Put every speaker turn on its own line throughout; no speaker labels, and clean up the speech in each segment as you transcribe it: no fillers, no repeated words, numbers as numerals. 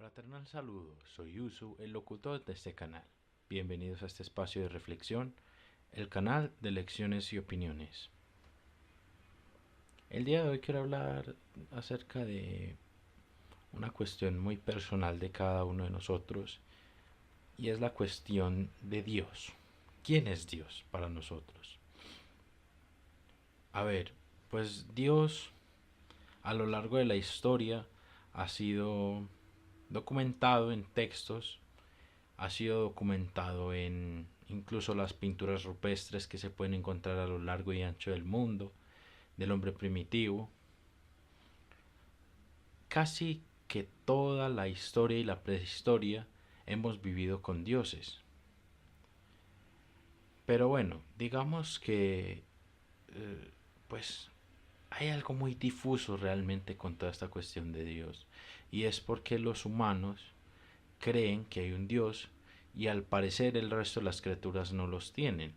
Fraternal saludo, soy Yusu, el locutor de este canal. Bienvenidos a este espacio de reflexión, el canal de lecciones y opiniones. El día de hoy quiero hablar acerca de una cuestión muy personal de cada uno de nosotros, y es la cuestión de Dios. ¿Quién es Dios para nosotros? A ver, pues Dios a lo largo de la historia ha sido documentado en textos, ha sido documentado en incluso las pinturas rupestres que se pueden encontrar a lo largo y ancho del mundo, del hombre primitivo. Casi que toda la historia y la prehistoria hemos vivido con dioses. Pero bueno, digamos que pues hay algo muy difuso realmente con toda esta cuestión de Dios. Y es porque los humanos creen que hay un Dios y al parecer el resto de las criaturas no los tienen.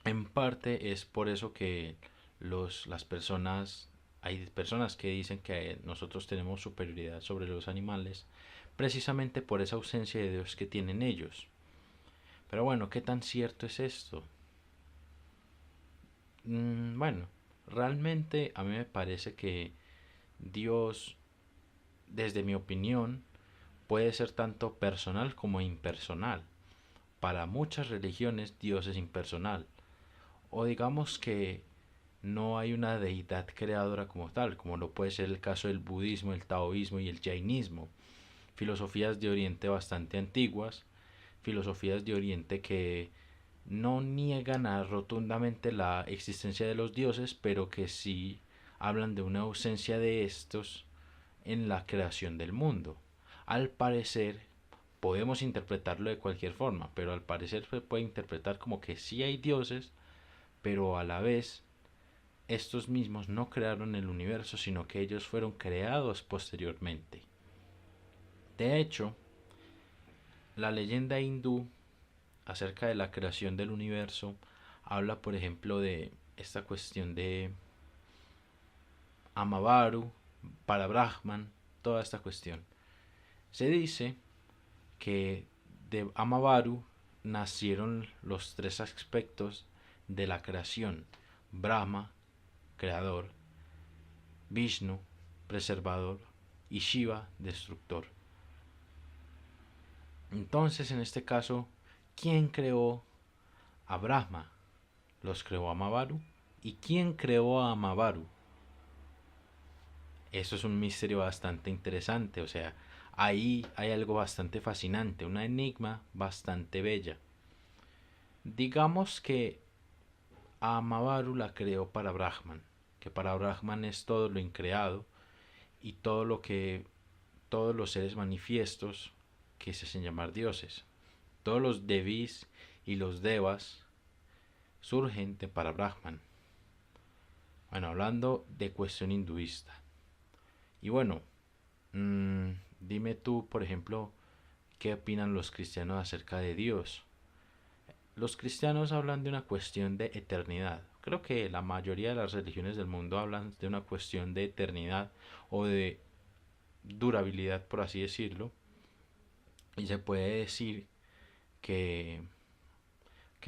En parte es por eso que las personas, hay personas que dicen que nosotros tenemos superioridad sobre los animales, precisamente por esa ausencia de Dios que tienen ellos. Pero bueno, ¿qué tan cierto es esto? Bueno, realmente a mí me parece que Dios, desde mi opinión, puede ser tanto personal como impersonal. Para muchas religiones Dios es impersonal. O digamos que no hay una deidad creadora como tal, como lo puede ser el caso del budismo, el taoísmo y el jainismo. Filosofías de Oriente bastante antiguas, filosofías de Oriente que no niegan rotundamente la existencia de los dioses, pero que sí hablan de una ausencia de estos en la creación del mundo. Al parecer, podemos interpretarlo de cualquier forma, pero al parecer se puede interpretar como que sí hay dioses, pero a la vez estos mismos no crearon el universo, sino que ellos fueron creados posteriormente. De hecho, la leyenda hindú acerca de la creación del universo habla, por ejemplo, de esta cuestión de Amavaru, para Brahman, toda esta cuestión. Se dice que de Amavaru nacieron los tres aspectos de la creación: Brahma, creador; Vishnu, preservador; y Shiva, destructor. Entonces, en este caso, ¿quién creó a Brahma? ¿Los creó Amavaru? ¿Y quién creó a Amavaru? Eso es un misterio bastante interesante, o sea, ahí hay algo bastante fascinante, una enigma bastante bella. Digamos que a Amavaru la creó para Brahman, que para Brahman es todo lo increado y todo lo que todos los seres manifiestos que se hacen llamar dioses. Todos los devis y los devas surgen de para Brahman. Bueno, hablando de cuestión hinduista. Y bueno, dime tú, por ejemplo, qué opinan los cristianos acerca de Dios. Los cristianos hablan de una cuestión de eternidad. Creo que la mayoría de las religiones del mundo hablan de una cuestión de eternidad o de durabilidad, por así decirlo. Y se puede decir que,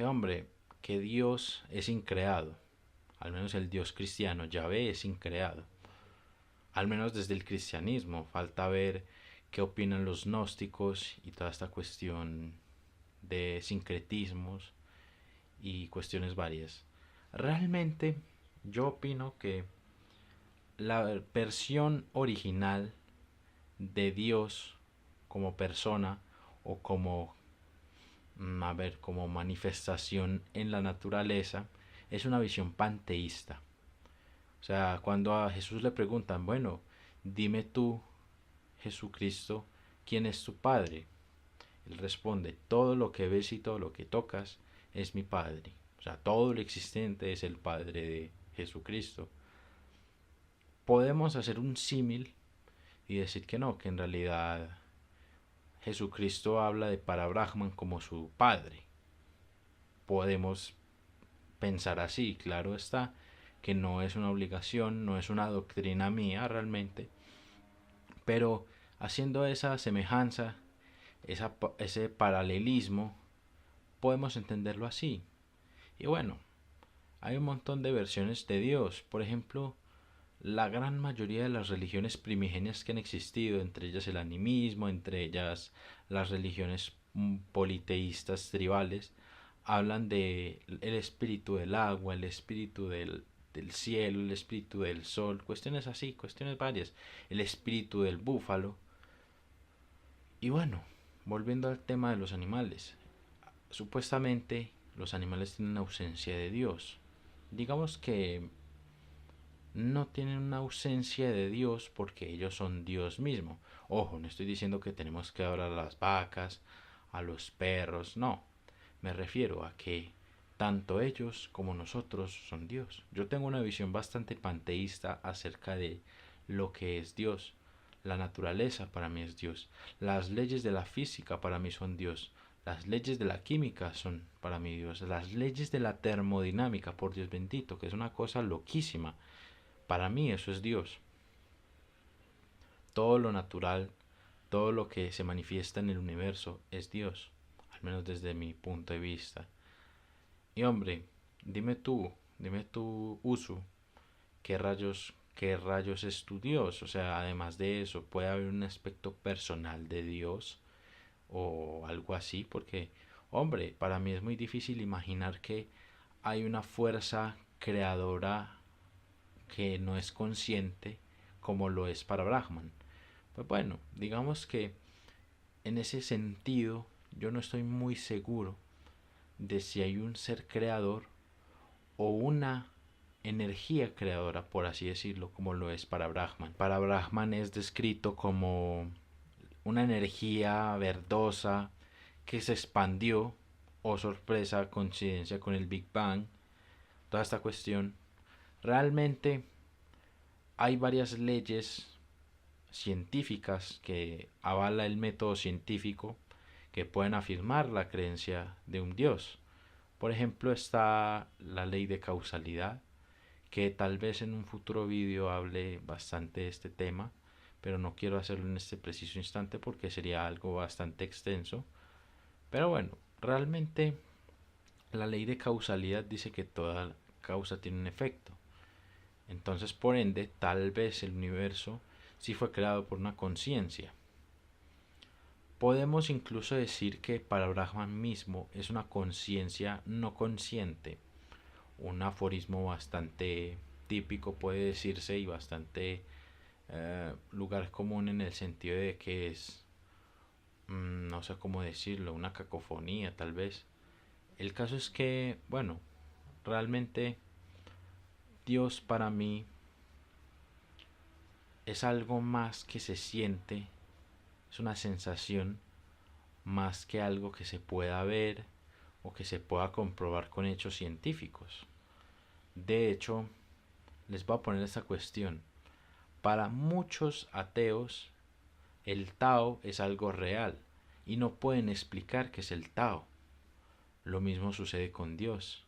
hombre, que Dios es increado. Al menos el Dios cristiano, Yahvé, es increado. Al menos desde el cristianismo. Falta ver qué opinan los gnósticos y toda esta cuestión de sincretismos y cuestiones varias. Realmente yo opino que la versión original de Dios como persona o como como manifestación en la naturaleza es una visión panteísta. O sea, cuando a Jesús le preguntan, bueno, dime tú, Jesucristo, ¿quién es tu Padre? Él responde, todo lo que ves y todo lo que tocas es mi Padre. O sea, todo lo existente es el Padre de Jesucristo. Podemos hacer un símil y decir que no, que en realidad Jesucristo habla de para Brahman como su Padre. Podemos pensar así, claro está, que no es una obligación, no es una doctrina mía realmente, pero Haciendo esa semejanza, ese paralelismo, podemos entenderlo así. Y bueno, hay un montón de versiones de Dios. Por ejemplo, la gran mayoría de las religiones primigenias que han existido, entre ellas el animismo, entre ellas las religiones politeístas tribales, hablan de el espíritu del agua, el espíritu del cielo, el espíritu del sol, cuestiones así, cuestiones varias, el espíritu del búfalo. Y bueno, volviendo al tema de los animales, supuestamente los animales tienen ausencia de Dios. Digamos que no tienen una ausencia de Dios porque ellos son Dios mismo. Ojo, no estoy diciendo que tenemos que adorar a las vacas, a los perros, no. Me refiero a que tanto ellos como nosotros son Dios. Yo tengo una visión bastante panteísta acerca de lo que es Dios. La naturaleza para mí es Dios. Las leyes de la física para mí son Dios. Las leyes de la química son para mí Dios. Las leyes de la termodinámica, por Dios bendito, que es una cosa loquísima. Para mí eso es Dios. Todo lo natural, todo lo que se manifiesta en el universo es Dios, al menos desde mi punto de vista. Y hombre, dime tú, Usu, qué rayos es tu Dios? O sea, además de eso, puede haber un aspecto personal de Dios o algo así, porque, hombre, para mí es muy difícil imaginar que hay una fuerza creadora que no es consciente como lo es para Brahman. Pues bueno, digamos que en ese sentido yo no estoy muy seguro de si hay un ser creador o una energía creadora, por así decirlo, como lo es para Brahman. Para Brahman es descrito como una energía verdosa que se expandió, oh sorpresa, coincidencia con el Big Bang, toda esta cuestión. Realmente hay varias leyes científicas que avala el método científico que pueden afirmar la creencia de un Dios. Por ejemplo, está la ley de causalidad, que tal vez en un futuro vídeo hable bastante de este tema, pero no quiero hacerlo en este preciso instante porque sería algo bastante extenso. Pero bueno, realmente la ley de causalidad dice que toda causa tiene un efecto. Entonces, por ende, tal vez el universo sí fue creado por una conciencia. Podemos incluso decir que para Brahman mismo es una conciencia no consciente, un aforismo bastante típico puede decirse y bastante lugar común en el sentido de que es, no sé cómo decirlo, una cacofonía tal vez. El caso es que, bueno, realmente Dios para mí es algo más que se siente, es una sensación más que algo que se pueda ver o que se pueda comprobar con hechos científicos. De hecho, les voy a poner esta cuestión. Para muchos ateos, el Tao es algo real y no pueden explicar qué es el Tao. Lo mismo sucede con Dios.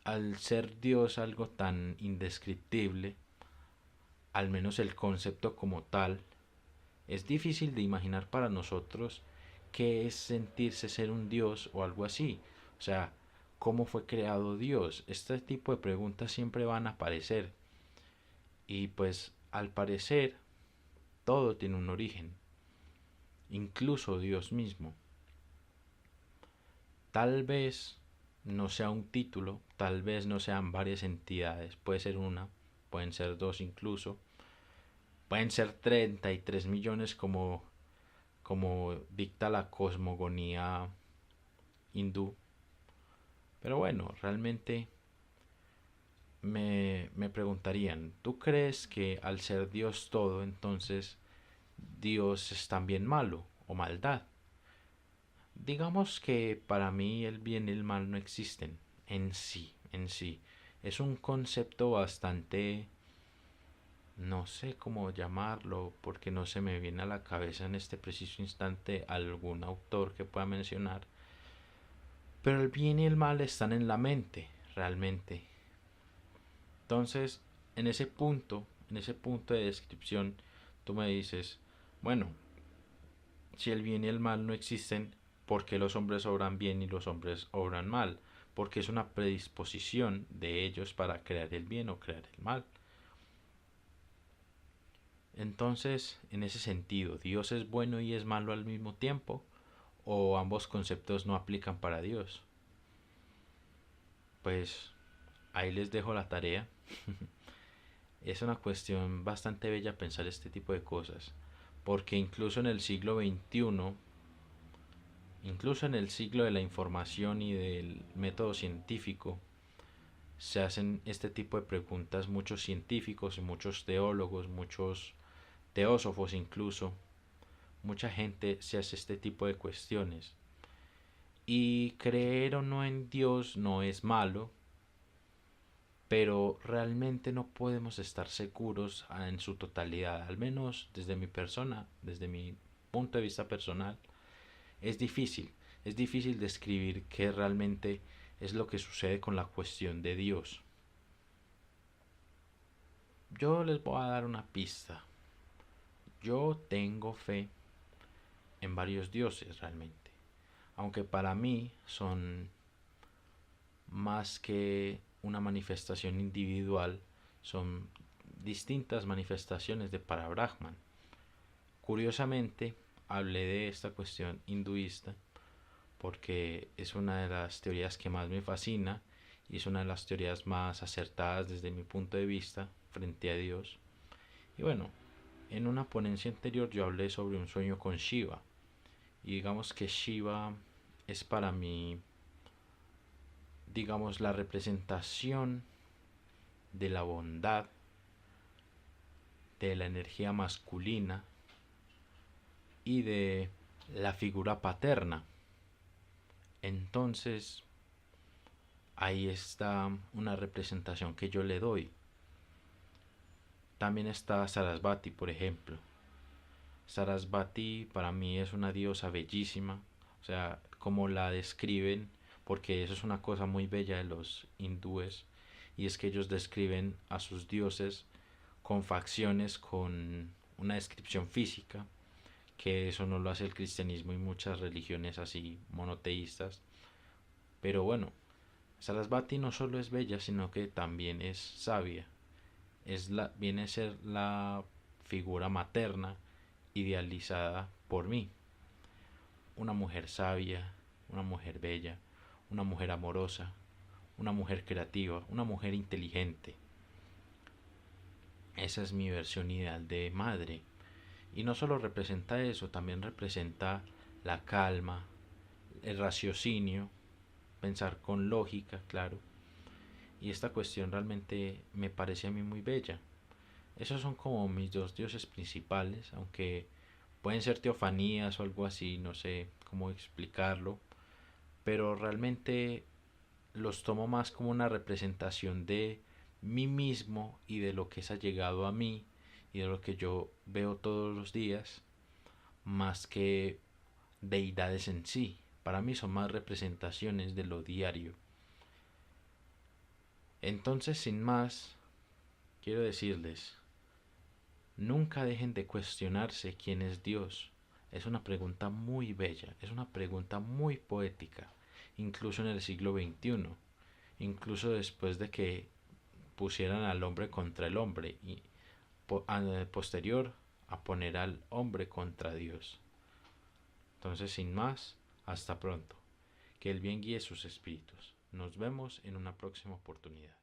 Al ser Dios algo tan indescriptible, al menos el concepto como tal, es difícil de imaginar para nosotros qué es sentirse ser un Dios o algo así. O sea, ¿cómo fue creado Dios? Este tipo de preguntas siempre van a aparecer. Y pues al parecer todo tiene un origen, incluso Dios mismo. Tal vez no sea un título, tal vez no sean varias entidades, puede ser una, pueden ser dos incluso, pueden ser 33 millones como dicta la cosmogonía hindú. Pero bueno, realmente me preguntarían, ¿tú crees que al ser Dios todo, entonces Dios es también malo o maldad? Digamos que para mí el bien y el mal no existen en sí. Es un concepto bastante, no sé cómo llamarlo, porque no se me viene a la cabeza en este preciso instante algún autor que pueda mencionar. Pero el bien y el mal están en la mente, realmente. Entonces, en ese punto de descripción, tú me dices, Bueno, si el bien y el mal no existen, ¿por qué los hombres obran bien y los hombres obran mal? Porque es una predisposición de ellos para crear el bien o crear el mal. Entonces, en ese sentido, ¿Dios es bueno y es malo al mismo tiempo? ¿O ambos conceptos no aplican para Dios? Pues ahí les dejo la tarea. Es una cuestión bastante bella pensar este tipo de cosas, porque incluso en el siglo XXI, incluso en el siglo de la información y del método científico, se hacen este tipo de preguntas muchos científicos y muchos teólogos, muchos teósofos incluso. Mucha gente se hace este tipo de cuestiones. Y creer o no en Dios no es malo, pero realmente no podemos estar seguros en su totalidad, al menos desde mi persona, desde mi punto de vista personal. Es difícil, es difícil describir qué realmente es lo que sucede con la cuestión de Dios. Yo les voy a dar una pista. Yo tengo fe en varios dioses realmente, aunque para mí son más que una manifestación individual, son distintas manifestaciones de Parabrahman. Curiosamente, hablé de esta cuestión hinduista porque es una de las teorías que más me fascina y es una de las teorías más acertadas desde mi punto de vista frente a Dios. Y bueno, en una ponencia anterior yo hablé sobre un sueño con Shiva y digamos que Shiva es para mí, digamos, la representación de la bondad, de la energía masculina y de la figura paterna. Entonces, ahí está una representación que yo le doy. También está Sarasvati, por ejemplo. Sarasvati para mí es una diosa bellísima, o sea, como la describen, porque eso es una cosa muy bella de los hindúes, y es que ellos describen a sus dioses con facciones, con una descripción física, que eso no lo hace el cristianismo y muchas religiones así monoteístas. Pero bueno, Sarasvati no solo es bella, sino que también es sabia. Viene a ser la figura materna idealizada por mí. Una mujer sabia, una mujer bella, una mujer amorosa, una mujer creativa, una mujer inteligente. Esa es mi versión ideal de madre. Y no solo representa eso, también representa la calma, el raciocinio, pensar con lógica, claro. Y esta cuestión realmente me parece a mí muy bella. Esos son como mis dos dioses principales, aunque pueden ser teofanías o algo así, no sé cómo explicarlo, pero realmente los tomo más como una representación de mí mismo y de lo que es allegado a mí y de lo que yo veo todos los días, más que deidades en sí. Para mí son más representaciones de lo diario. Entonces, sin más, quiero decirles, nunca dejen de cuestionarse quién es Dios. Es una pregunta muy bella, es una pregunta muy poética, incluso en el siglo XXI, incluso después de que pusieran al hombre contra el hombre y posterior a poner al hombre contra Dios. Entonces, sin más, hasta pronto. Que el bien guíe sus espíritus. Nos vemos en una próxima oportunidad.